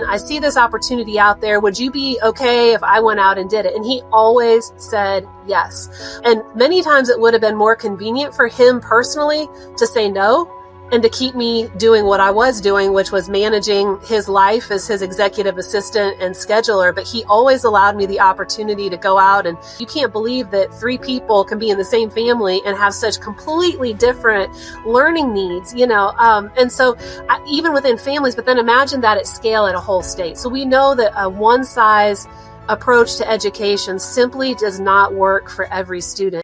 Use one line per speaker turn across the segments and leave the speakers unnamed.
I see this opportunity out there. Would you be okay if I went out and did it? And he always said yes. And many times it would have been more convenient for him personally to say no and to keep me doing what I was doing, which was managing his life as his executive assistant and scheduler. But he always allowed me the opportunity to go out, and you can't believe that 3 people can be in the same family and have such completely different learning needs, and so even within families, but then imagine that at scale at a whole state. So we know that a one size approach to education simply does not work for every student.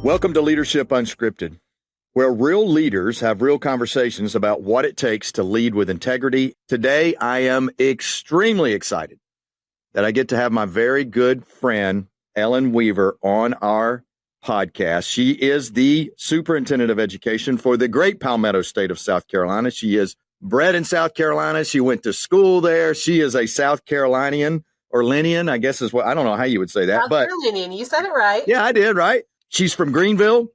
Welcome to Leadership Unscripted, where real leaders have real conversations about what it takes to lead with integrity. Today, I am extremely excited that I get to have my very good friend, Ellen Weaver, on our podcast. She is the Superintendent of Education for the great Palmetto State of South Carolina. She is bred in South Carolina. She went to school there. She is a South Carolinian, or Linian, I guess is what, I don't know how you would say that.
South Carolinian, you said it right.
Yeah, I did, right? She's from Greenville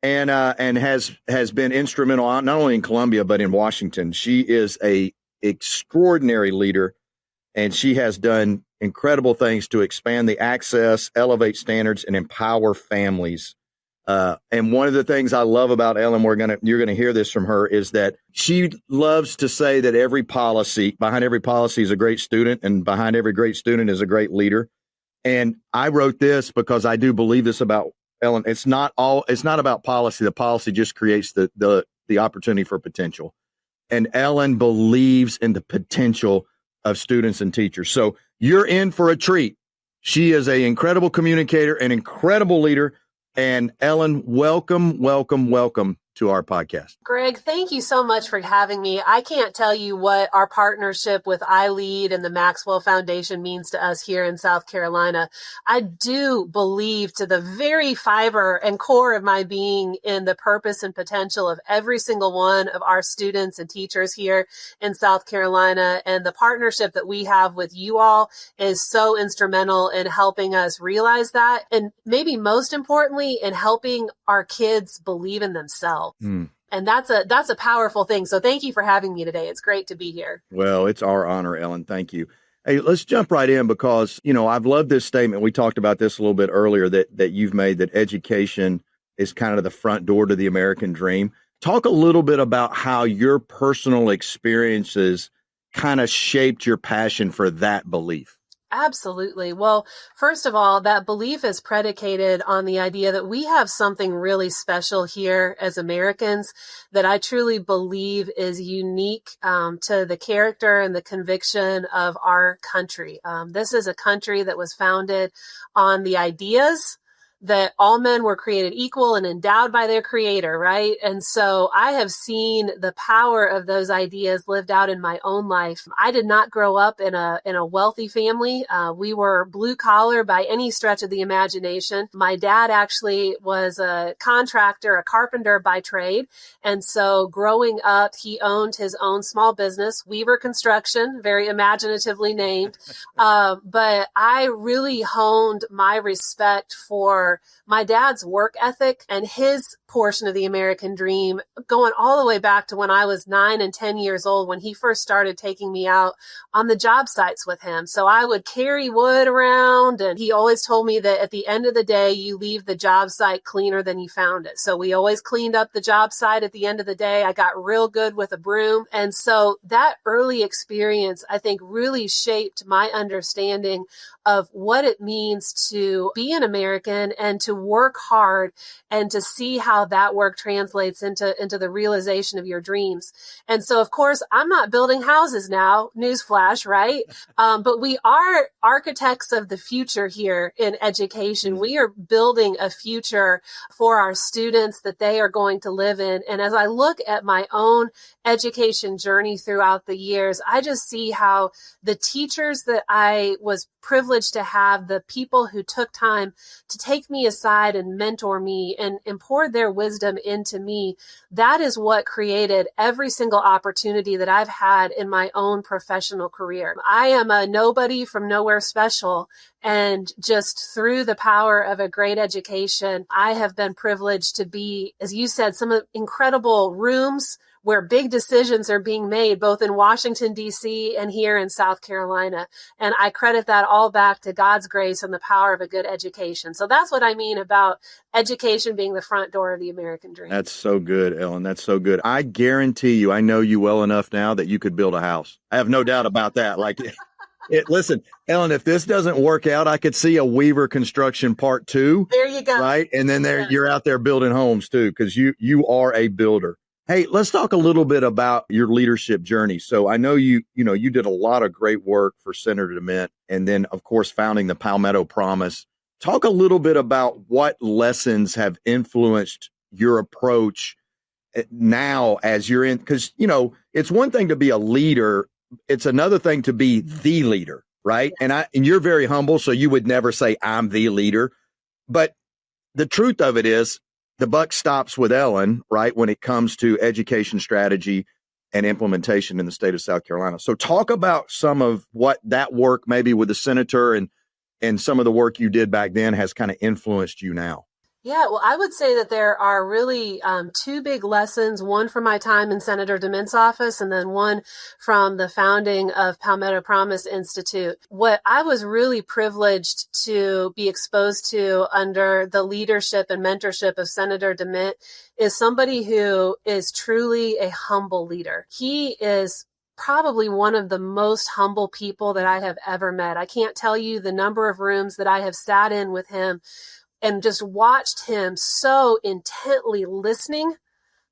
and has been instrumental not only in Columbia but in Washington. She is a extraordinary leader, and she has done incredible things to expand the access, elevate standards, and empower families. And one of the things I love about Ellen, you're gonna hear this from her, is that she loves to say that behind every policy is a great student, and behind every great student is a great leader. And I wrote this because I do believe this about Ellen. It's not about policy. The policy just creates the opportunity for potential. And Ellen believes in the potential of students and teachers. So you're in for a treat. She is an incredible communicator, an incredible leader. And Ellen, welcome to our podcast.
Greg, thank you so much for having me. I can't tell you what our partnership with iLead and the Maxwell Foundation means to us here in South Carolina. I do believe to the very fiber and core of my being in the purpose and potential of every single one of our students and teachers here in South Carolina. And the partnership that we have with you all is so instrumental in helping us realize that. And maybe most importantly, in helping our kids believe in themselves. And that's a powerful thing. So thank you for having me today. It's great to be here.
Well, it's our honor, Ellen. Thank you. Hey, let's jump right in because, I've loved this statement. We talked about this a little bit earlier that you've made, that education is kind of the front door to the American dream. Talk a little bit about how your personal experiences kind of shaped your passion for that belief.
Absolutely. Well, first of all, that belief is predicated on the idea that we have something really special here as Americans that I truly believe is unique to the character and the conviction of our country. This is a country that was founded on the ideas that all men were created equal and endowed by their creator, right? And so I have seen the power of those ideas lived out in my own life. I did not grow up in a wealthy family. We were blue collar by any stretch of the imagination. My dad actually was a contractor, a carpenter by trade. And so growing up, he owned his own small business, Weaver Construction, very imaginatively named. But I really honed my respect for my dad's work ethic and his portion of the American dream, going all the way back to when I was 9 and 10 years old, when he first started taking me out on the job sites with him. So I would carry wood around, and he always told me that at the end of the day, you leave the job site cleaner than you found it. So we always cleaned up the job site at the end of the day. I got real good with a broom. And so that early experience, I think, really shaped my understanding of what it means to be an American and to work hard and to see how that work translates into the realization of your dreams. And so, of course, I'm not building houses now, newsflash, right? But we are architects of the future here in education. We are building a future for our students that they are going to live in. And as I look at my own education journey throughout the years, I just see how the teachers that I was privileged to have, the people who took time to take me aside and mentor me and poured their wisdom into me, that is what created every single opportunity that I've had in my own professional career. I am a nobody from nowhere special. And just through the power of a great education, I have been privileged to be, as you said, some incredible rooms where big decisions are being made, both in Washington, D.C. and here in South Carolina. And I credit that all back to God's grace and the power of a good education. So that's what I mean about education being the front door of the American dream.
That's so good, Ellen. That's so good. I guarantee you, I know you well enough now that you could build a house. I have no doubt about that. Listen, Ellen, if this doesn't work out, I could see a Weaver Construction Part 2.
There you go.
Right? And then you're out there building homes too, because you are a builder. Hey, let's talk a little bit about your leadership journey. So I know you did a lot of great work for Senator DeMint, and then, of course, founding the Palmetto Promise. Talk a little bit about what lessons have influenced your approach now as you're in, because, it's one thing to be a leader. It's another thing to be the leader, right? And you're very humble, so you would never say I'm the leader. But the truth of it is, the buck stops with Ellen, right, when it comes to education strategy and implementation in the state of South Carolina. So talk about some of what that work maybe with the senator and some of the work you did back then has kind of influenced you now.
Yeah, well, I would say that there are really two big lessons, one from my time in Senator DeMint's office and then one from the founding of Palmetto Promise Institute. What I was really privileged to be exposed to under the leadership and mentorship of Senator DeMint is somebody who is truly a humble leader. He is probably one of the most humble people that I have ever met. I can't tell you the number of rooms that I have sat in with him and just watched him so intently listening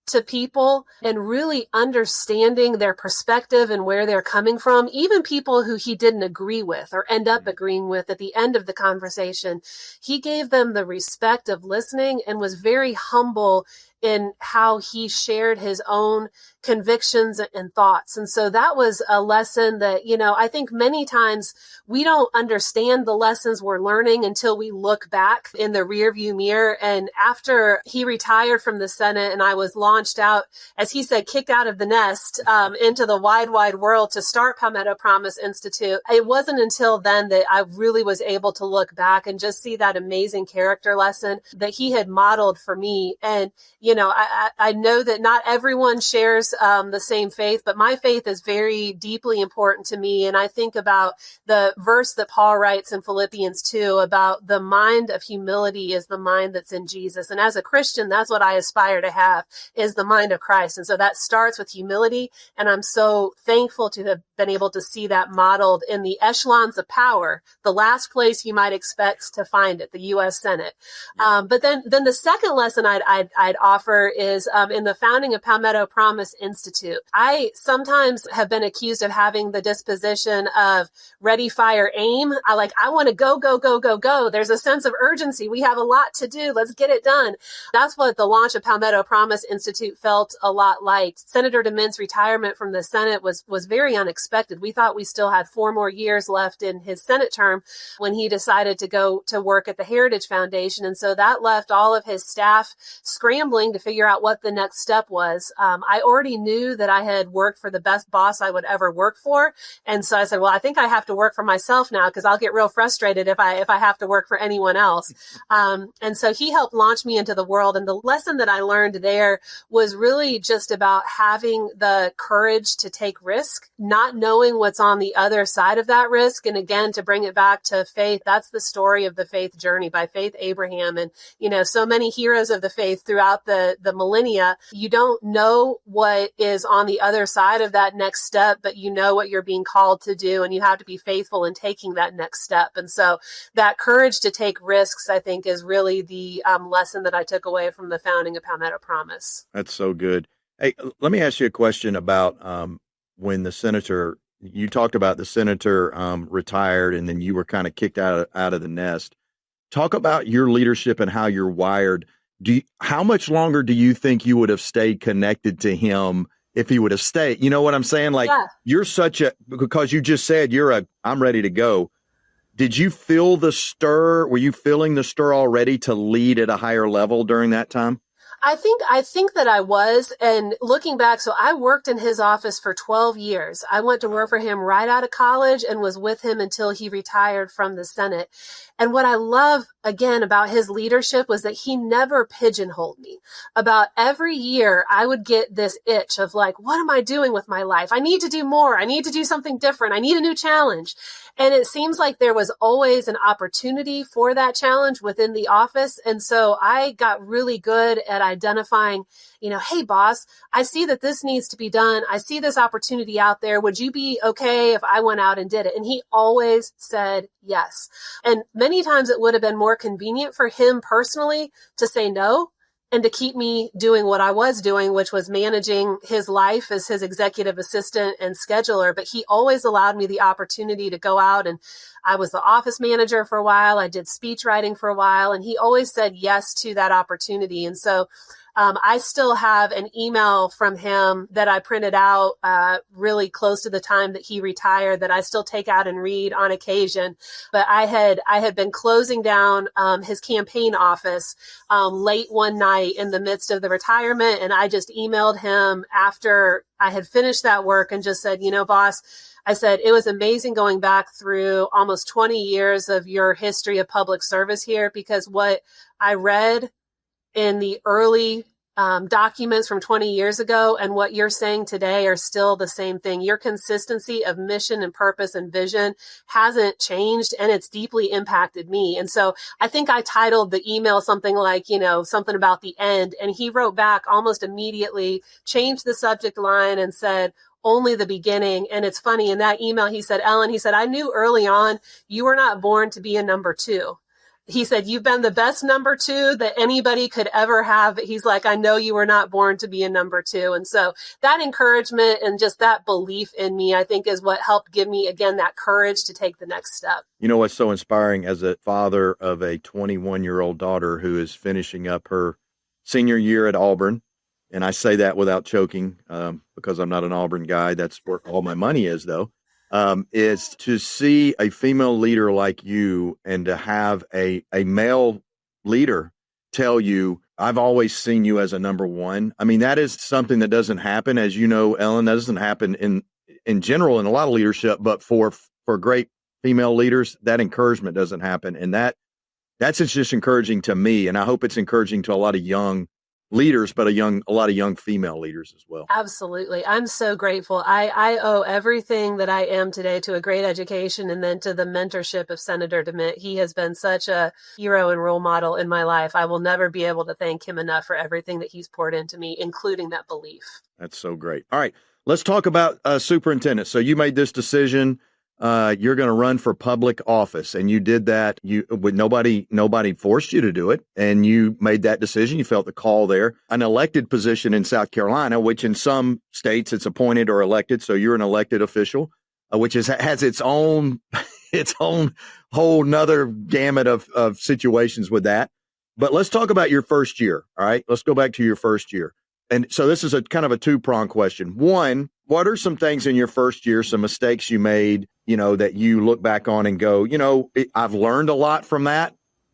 to people and really understanding their perspective and where they're coming from, even people who he didn't agree with or end up agreeing with at the end of the conversation. He gave them the respect of listening and was very humble in how he shared his own convictions and thoughts. And so that was a lesson that, I think many times we don't understand the lessons we're learning until we look back in the rearview mirror. And after he retired from the Senate and I was launched out, as he said, kicked out of the nest into the wide world to start Palmetto Promise Institute, it wasn't until then that I really was able to look back and just see that amazing character lesson that he had modeled for me. And I know that not everyone shares the same faith, but my faith is very deeply important to me. And I think about the verse that Paul writes in Philippians 2 about the mind of humility is the mind that's in Jesus. And as a Christian, that's what I aspire to have, is the mind of Christ. And so that starts with humility. And I'm so thankful to have been able to see that modeled in the echelons of power, the last place you might expect to find it, the U.S. Senate. But then the second lesson I'd offer is in the founding of Palmetto Promise Institute. I sometimes have been accused of having the disposition of ready, fire, aim. I want to go. There's a sense of urgency. We have a lot to do. Let's get it done. That's what the launch of Palmetto Promise Institute felt a lot like. Senator DeMint's retirement from the Senate was very unexpected. We thought we still had 4 more years left in his Senate term when he decided to go to work at the Heritage Foundation. And so that left all of his staff scrambling to figure out what the next step was. I already knew that I had worked for the best boss I would ever work for. And so I said, well, I think I have to work for myself now because I'll get real frustrated if I have to work for anyone else. And so he helped launch me into the world. And the lesson that I learned there was really just about having the courage to take risk, not knowing what's on the other side of that risk. And again, to bring it back to faith, that's the story of the faith journey by Faith Abraham. And, so many heroes of the faith throughout the millennia. You don't know what is on the other side of that next step, but you know what you're being called to do, and you have to be faithful in taking that next step. And so that courage to take risks, I think, is really the lesson that I took away from the founding of Palmetto Promise.
That's so good. Hey, let me ask you a question about when the senator, you talked about the senator retired and then you were kind of kicked out of the nest. Talk about your leadership and how you're wired. How much longer do you think you would have stayed connected to him if he would have stayed? You know what I'm saying? You're because you just said I'm ready to go. Did you feel the stir? Were you feeling the stir already to lead at a higher level during that time?
I think that I was. And looking back, so I worked in his office for 12 years. I went to work for him right out of college and was with him until he retired from the Senate. And what I love, again, about his leadership was that he never pigeonholed me. About every year, I would get this itch of like, what am I doing with my life? I need to do more. I need to do something different. I need a new challenge. And it seems like there was always an opportunity for that challenge within the office. And so I got really good at identifying, hey, boss, I see that this needs to be done. I see this opportunity out there. Would you be okay if I went out and did it? And he always said yes. And many times it would have been more convenient for him personally to say no and to keep me doing what I was doing, which was managing his life as his executive assistant and scheduler. But he always allowed me the opportunity to go out, and I was the office manager for a while. I did speech writing for a while, and he always said yes to that opportunity. And so I still have an email from him that I printed out really close to the time that he retired that I still take out and read on occasion. But I had been closing down his campaign office late one night in the midst of the retirement. And I just emailed him after I had finished that work and just said, boss, I said, it was amazing going back through almost 20 years of your history of public service here, because what I read in the early documents from 20 years ago and what you're saying today are still the same thing. Your consistency of mission and purpose and vision hasn't changed, and it's deeply impacted me. And so I think I titled the email something like, something about the end. And he wrote back almost immediately, changed the subject line and said, only the beginning. And it's funny, in that email, he said, Ellen, I knew early on you were not born to be a number two. He said, you've been the best number two that anybody could ever have. He's like, I know you were not born to be a number two. And so that encouragement and just that belief in me, I think, is what helped give me, again, that courage to take the next step.
You know what's so inspiring as a father of a 21-year-old daughter who is finishing up her senior year at Auburn, and I say that without choking because I'm not an Auburn guy. That's where all my money is, though. Is to see a female leader like you and to have a male leader tell you, I've always seen you as a number one. I mean, that is something that doesn't happen, as you know, Ellen, that doesn't happen in general in a lot of leadership, but for great female leaders, that encouragement doesn't happen. And that's just encouraging to me. And I hope it's encouraging to a lot of young leaders, but a lot of young female leaders as well.
Absolutely. I'm so grateful. I owe everything that I am today to a great education and then to the mentorship of Senator DeMint. He has been such a hero and role model in my life. I will never be able to thank him enough for everything that he's poured into me, including that belief. That's
so great. All right. Let's talk about superintendent. So you made this decision. You're going to run for public office, and you did that. Nobody forced you to do it, and you made that decision. You felt the call there. An elected position in South Carolina, which in some states it's appointed or elected. So you're an elected official, which has its own whole nother gamut of situations with that. But let's talk about your first year. All right, let's go back to your first year. And so this is a kind of a two-pronged question. One, what are some things in your first year, some mistakes you made, that you look back on and go, I've learned a lot from that.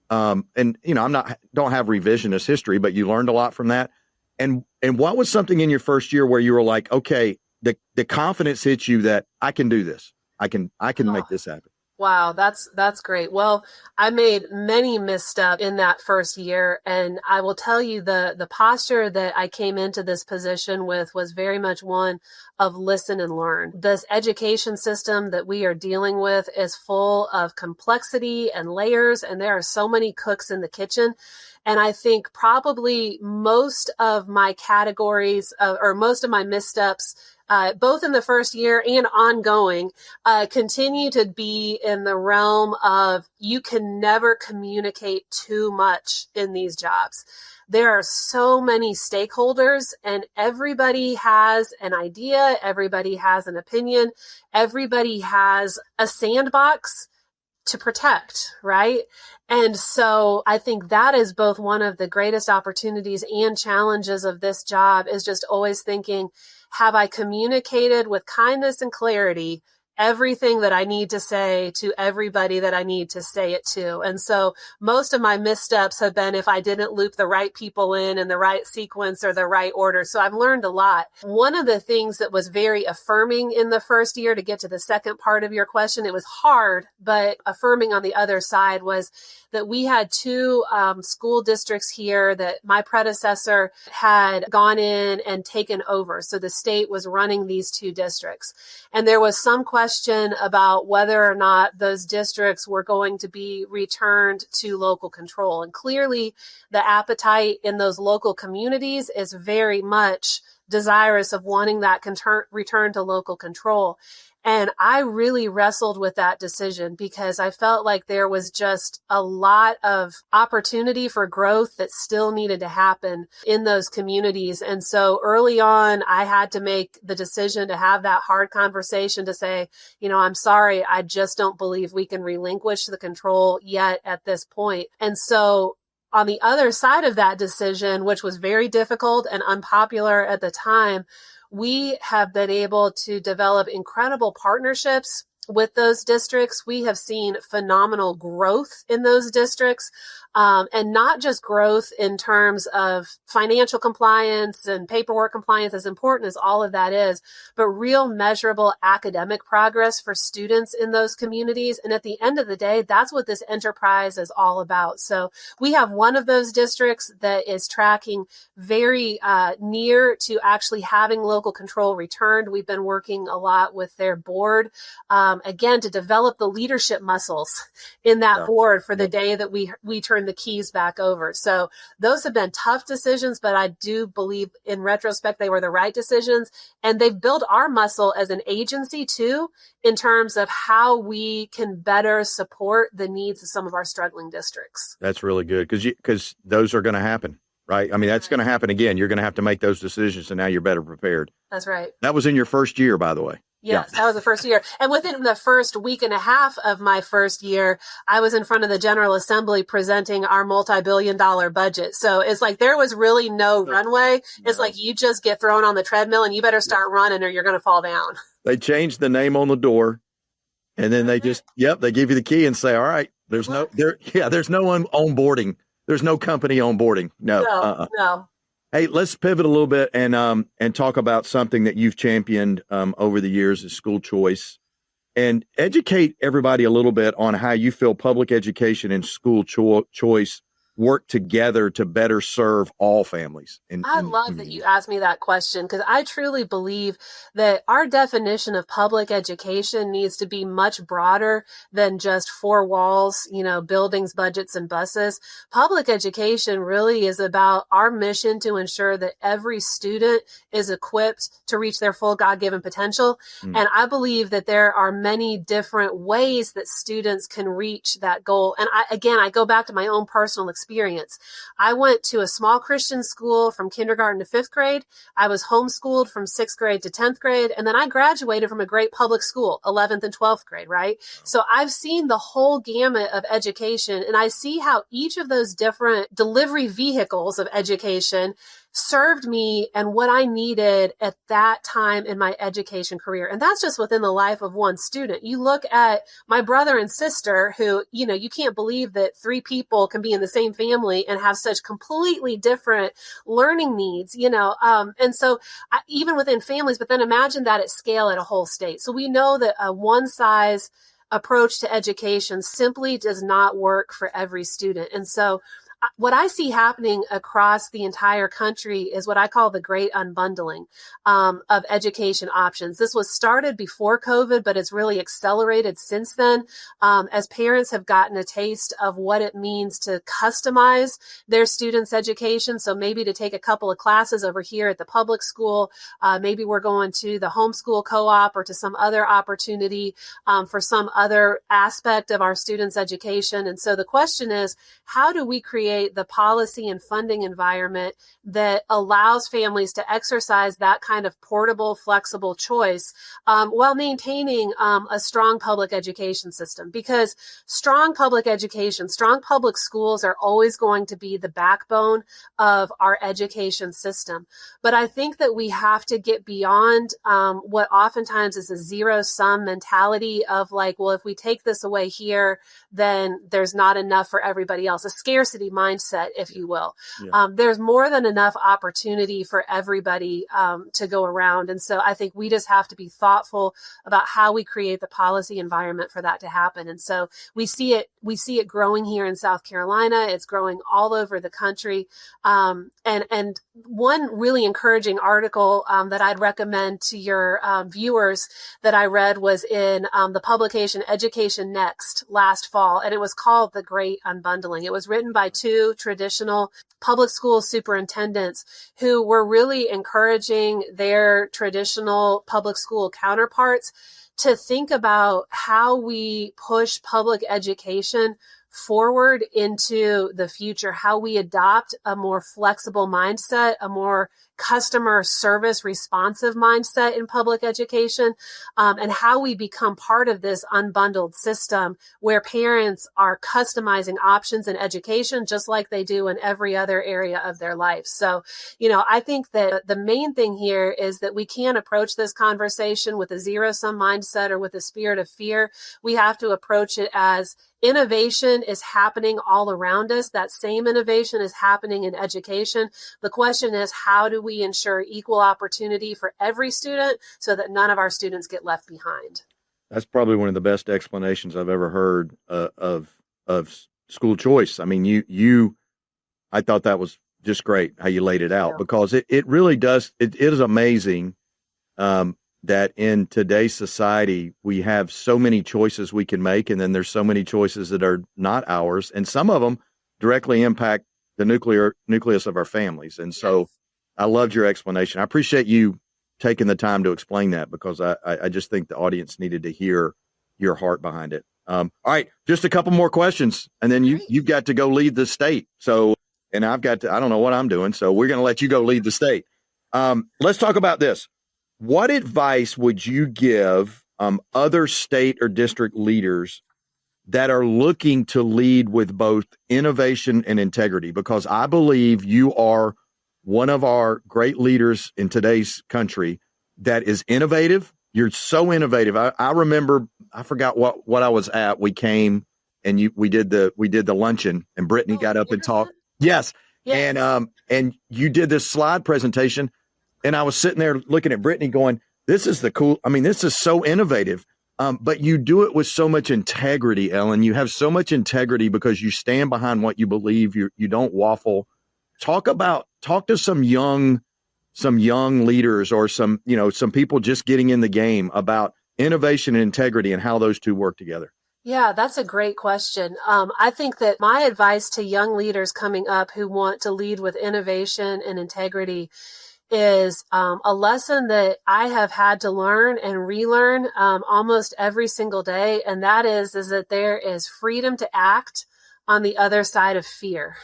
And don't have revisionist history, but you learned a lot from that. And what was something in your first year where you were like, okay, the confidence hits you that I can do this. I can make this happen.
Wow, that's great. Well, I made many missteps in that first year, and I will tell you the posture that I came into this position with was very much one of listen and learn. This education system that we are dealing with is full of complexity and layers, and there are so many cooks in the kitchen. And I think probably most of my categories or most of my missteps, both in the first year and ongoing, continue to be in the realm of you can never communicate too much in these jobs. There are so many stakeholders, and everybody has an idea, everybody has an opinion, everybody has a sandbox to protect, right? And so I think that is both one of the greatest opportunities and challenges of this job, is just always thinking, have I communicated with kindness and clarity everything that I need to say to everybody that I need to say it to. And so most of my missteps have been if I didn't loop the right people in the right sequence or the right order. So I've learned a lot. One of the things that was very affirming in the first year, to get to the second part of your question, it was hard, but affirming on the other side was that we had two school districts here that my predecessor had gone in and taken over. So the state was running these two districts. And there was some question about whether or not those districts were going to be returned to local control. And clearly, the appetite in those local communities is very much desirous of wanting that return to local control. And I really wrestled with that decision because I felt like there was just a lot of opportunity for growth that still needed to happen in those communities. And so early on, I had to make the decision to have that hard conversation to say, I'm sorry, I just don't believe we can relinquish the control yet at this point. And so on the other side of that decision, which was very difficult and unpopular at the time, we have been able to develop incredible partnerships with those districts. We have seen phenomenal growth in those districts, and not just growth in terms of financial compliance and paperwork compliance, as important as all of that is, but real measurable academic progress for students in those communities. And at the end of the day, that's what this enterprise is all about. So we have one of those districts that is tracking very near to actually having local control returned. We've been working a lot with their board, again, to develop the leadership muscles in that board for the day that we turn the keys back over. So those have been tough decisions, but I do believe in retrospect, they were the right decisions. And they've built our muscle as an agency too, in terms of how we can better support the needs of some of our struggling districts.
That's really good because those are going to happen, right? I mean, that's going to happen again. You're going to have to make those decisions, and now you're better prepared.
That's right.
That was in your first year, by the way.
Yes, that was the first year. And within the first week and a half of my first year, I was in front of the General Assembly presenting our multi-billion-dollar budget. So it's like there was really no runway. It's like you just get thrown on the treadmill and you better start running or you're going to fall down.
They changed the name on the door, and then they just, they give you the key and say, all right, there's no one onboarding. There's no company onboarding. No. Hey, let's pivot a little bit and talk about something that you've championed over the years is school choice, and educate everybody a little bit on how you feel public education and school choice work together to better serve all families.
I love that you asked me that question because I truly believe that our definition of public education needs to be much broader than just four walls, buildings, budgets, and buses. Public education really is about our mission to ensure that every student is equipped to reach their full God-given potential. And I believe that there are many different ways that students can reach that goal. And I go back to my own personal experience. I went to a small Christian school from kindergarten to fifth grade. I was homeschooled from sixth grade to 10th grade. And then I graduated from a great public school, 11th and 12th grade, right? So I've seen the whole gamut of education, and I see how each of those different delivery vehicles of education served me and what I needed at that time in my education career. And that's just within the life of one student. You look at my brother and sister who, you can't believe that three people can be in the same family and have such completely different learning needs, and so even within families, but then imagine that at scale at a whole state. So we know that a one size approach to education simply does not work for every student. And so what I see happening across the entire country is what I call the great unbundling of education options. This was started before COVID, but it's really accelerated since then as parents have gotten a taste of what it means to customize their students' education. So maybe to take a couple of classes over here at the public school, maybe we're going to the homeschool co-op or to some other opportunity for some other aspect of our students' education. And so the question is, how do we create create the policy and funding environment that allows families to exercise that kind of portable, flexible choice while maintaining a strong public education system. Because strong public education, strong public schools are always going to be the backbone of our education system. But I think that we have to get beyond what oftentimes is a zero-sum mentality of like, well, if we take this away here, then there's not enough for everybody else. A scarcity mindset, if you will. Yeah. There's more than enough opportunity for everybody to go around. And so I think we just have to be thoughtful about how we create the policy environment for that to happen. And so we see it growing here in South Carolina. It's growing all over the country. And one really encouraging article that I'd recommend to your viewers that I read was in the publication Education Next last fall, and it was called The Great Unbundling. It was written by two traditional public school superintendents who were really encouraging their traditional public school counterparts to think about how we push public education forward into the future, how we adopt a more flexible mindset, a more customer service responsive mindset in public education, and how we become part of this unbundled system where parents are customizing options in education just like they do in every other area of their life. So, I think that the main thing here is that we can't approach this conversation with a zero-sum mindset or with a spirit of fear. We have to approach it as innovation is happening all around us. That same innovation is happening in education. The question is, how do we ensure equal opportunity for every student so that none of our students get left behind?
That's probably one of the best explanations I've ever heard of school choice. I mean, I thought that was just great how you laid it out, because it really does. It is amazing that in today's society, we have so many choices we can make, and then there's so many choices that are not ours, and some of them directly impact the nucleus of our families. And so I loved your explanation. I appreciate you taking the time to explain that, because I just think the audience needed to hear your heart behind it. All right, just a couple more questions, and then you've got to go lead the state. So, and I don't know what I'm doing, so we're going to let you go lead the state. Let's talk about this. What advice would you give other state or district leaders that are looking to lead with both innovation and integrity? Because I believe you are one of our great leaders in today's country that is innovative. You're so innovative. I remember, I forgot what I was at. We came and we did the luncheon, and Brittany got up and talked. Yes. And you did this slide presentation. And I was sitting there looking at Brittany going, this is this is so innovative. But you do it with so much integrity, Ellen. You have so much integrity because you stand behind what you believe. You don't waffle. Talk to some young leaders or some people just getting in the game about innovation and integrity and how those two work together.
Yeah, that's a great question. I think that my advice to young leaders coming up who want to lead with innovation and integrity is a lesson that I have had to learn and relearn almost every single day. And that is that there is freedom to act on the other side of fear.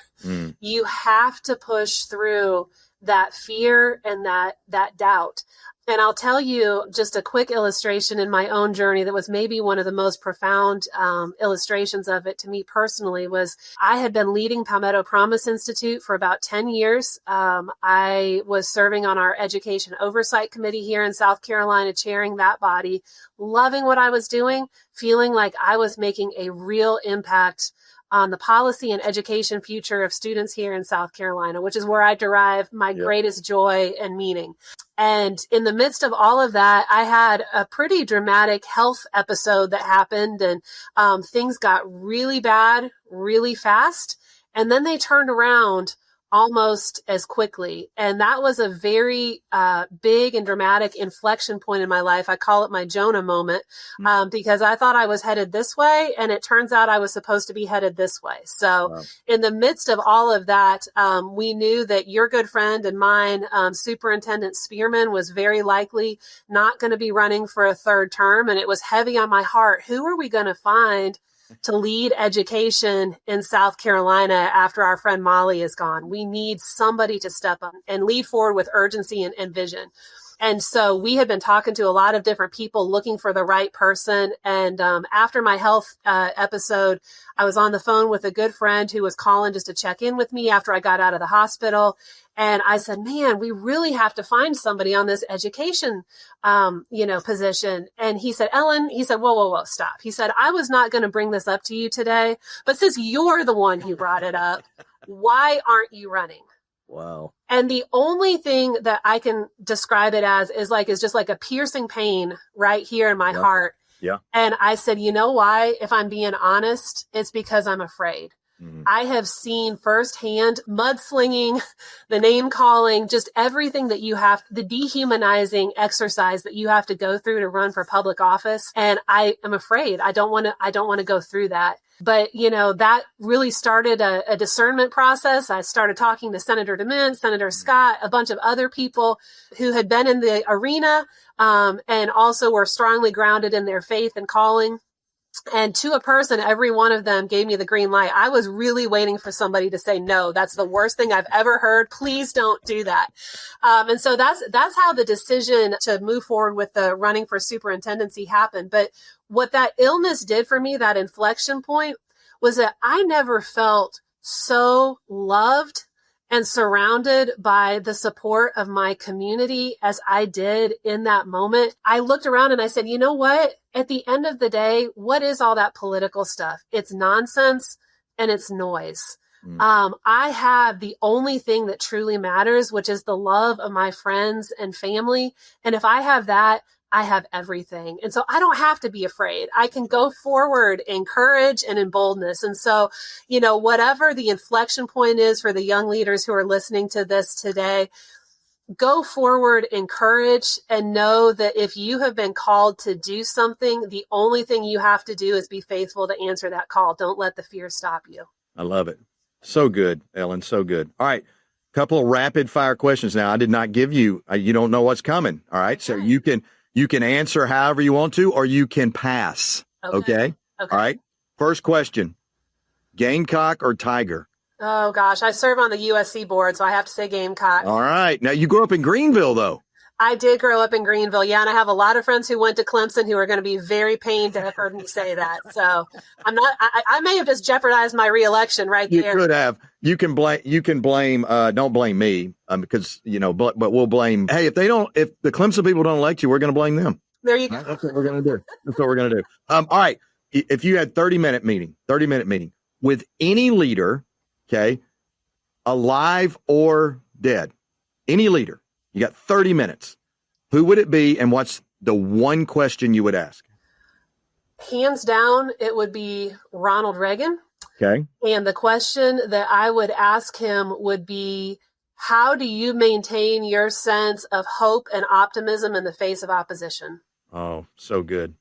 You have to push through that fear and that doubt. And I'll tell you just a quick illustration in my own journey that was maybe one of the most profound illustrations of it to me personally. Was I had been leading Palmetto Promise Institute for about 10 years. I was serving on our education oversight committee here in South Carolina, chairing that body, loving what I was doing, feeling like I was making a real impact on the policy and education future of students here in South Carolina, which is where I derive my greatest joy and meaning. And in the midst of all of that, I had a pretty dramatic health episode that happened, and things got really bad really fast. And then they turned around almost as quickly. And that was a very big and dramatic inflection point in my life. I call it my Jonah moment, because I thought I was headed this way, and it turns out I was supposed to be headed this way. So in the midst of all of that, we knew that your good friend and mine, Superintendent Spearman, was very likely not going to be running for a third term. And it was heavy on my heart. Who are we going to find to lead education in South Carolina after our friend Molly is gone. We need somebody to step up and lead forward with urgency and vision. And so we had been talking to a lot of different people looking for the right person. And after my health episode, I was on the phone with a good friend who was calling just to check in with me after I got out of the hospital. And I said, man, we really have to find somebody on this education, position. And he said, Ellen, he said, whoa, stop. He said, I was not going to bring this up to you today, but since you're the one who brought it up, why aren't you running?
Wow.
And the only thing that I can describe it as is just like a piercing pain right here in my heart.
Yeah.
And I said, you know why? If I'm being honest, it's because I'm afraid.
Mm-hmm.
I have seen firsthand mudslinging, the name calling, just everything that you have, the dehumanizing exercise that you have to go through to run for public office. And I am afraid. I don't want to go through that. But, that really started a discernment process. I started talking to Senator DeMint, Senator Scott, a bunch of other people who had been in the arena and also were strongly grounded in their faith and calling. And to a person, every one of them gave me the green light. I was really waiting for somebody to say, no, that's the worst thing I've ever heard. Please don't do that. And so that's how the decision to move forward with the running for superintendency happened. But what that illness did for me, that inflection point, was that I never felt so loved and surrounded by the support of my community as I did in that moment. I looked around and I said, you know what? At the end of the day, what is all that political stuff? It's nonsense and it's noise. I have the only thing that truly matters, which is the love of my friends and family. And if I have that, I have everything. And so I don't have to be afraid. I can go forward in courage and in boldness. And so, whatever the inflection point is for the young leaders who are listening to this today, go forward in courage and know that if you have been called to do something, the only thing you have to do is be faithful to answer that call. Don't let the fear stop you.
I love it. So good, Ellen. So good. All right. Couple of rapid fire questions now. I did not give you, you don't know what's coming. All right. So you can answer however you want to, or you can pass. Okay. All right. First question, Gamecock or Tiger?
Oh, gosh. I serve on the USC board, so I have to say Gamecock.
All right. Now, you grew up in Greenville, though.
I did grow up in Greenville, yeah, and I have a lot of friends who went to Clemson who are going to be very pained to have heard me say that. So I may have just jeopardized my reelection right there.
You could have. You can blame, don't blame me, because, but we'll blame, hey, if the Clemson people don't elect you, we're going to blame them.
There you go.
That's what we're going to do. All right. If you had 30-minute meeting with any leader, okay, alive or dead, any leader, you got 30 minutes. Who would it be, and what's the one question you would ask?
Hands down, it would be Ronald Reagan.
Okay.
And the question that I would ask him would be, how do you maintain your sense of hope and optimism in the face of opposition?
Oh, so good.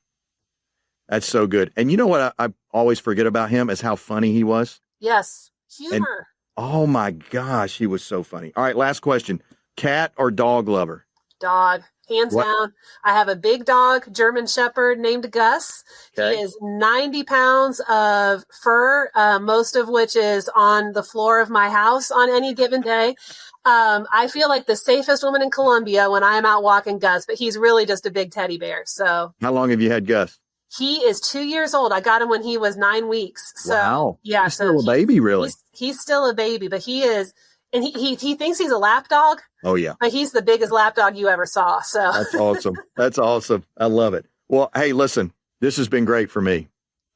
That's so good. And you know what I always forget about him is how funny he was?
Yes. Humor.
Oh, my gosh, he was so funny. All right, last question. Cat or dog lover?
Dog. Hands down. I have a big dog, German Shepherd, named Gus. Okay. He is 90 pounds of fur, most of which is on the floor of my house on any given day. I feel like the safest woman in Columbia when I am out walking Gus, but he's really just a big teddy bear. So,
how long have you had Gus?
He is 2 years old. I got him when he was 9 weeks. So,
wow.
Yeah.
He's still a baby, really.
He's still a baby, but he is. And he thinks he's a lap dog.
Oh, yeah.
But he's the biggest lap dog you ever saw. So
that's awesome. That's awesome. I love it. Well, hey, listen, this has been great for me.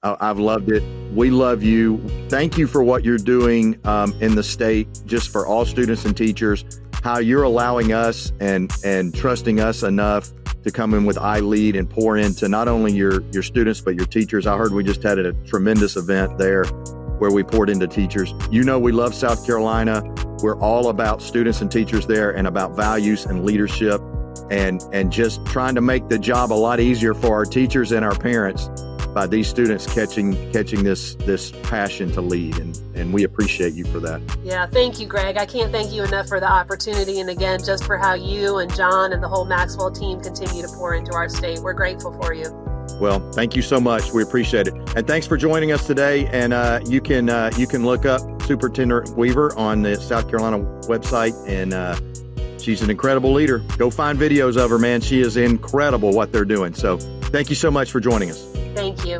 I've loved it. We love you. Thank you for what you're doing in the state, just for all students and teachers, how you're allowing us and trusting us enough to come in with iLead and pour into not only your students, but your teachers. I heard we just had a tremendous event there where we poured into teachers. We love South Carolina. We're all about students and teachers there and about values and leadership and just trying to make the job a lot easier for our teachers and our parents by these students catching this passion to lead. And we appreciate you for that.
Yeah, thank you, Greg. I can't thank you enough for the opportunity. And again, just for how you and John and the whole Maxwell team continue to pour into our state. We're grateful for you.
Well, thank you so much. We appreciate it. And thanks for joining us today. And you can look up Superintendent Weaver on the South Carolina website. And she's an incredible leader. Go find videos of her, man. She is incredible what they're doing. So thank you so much for joining us.
Thank you.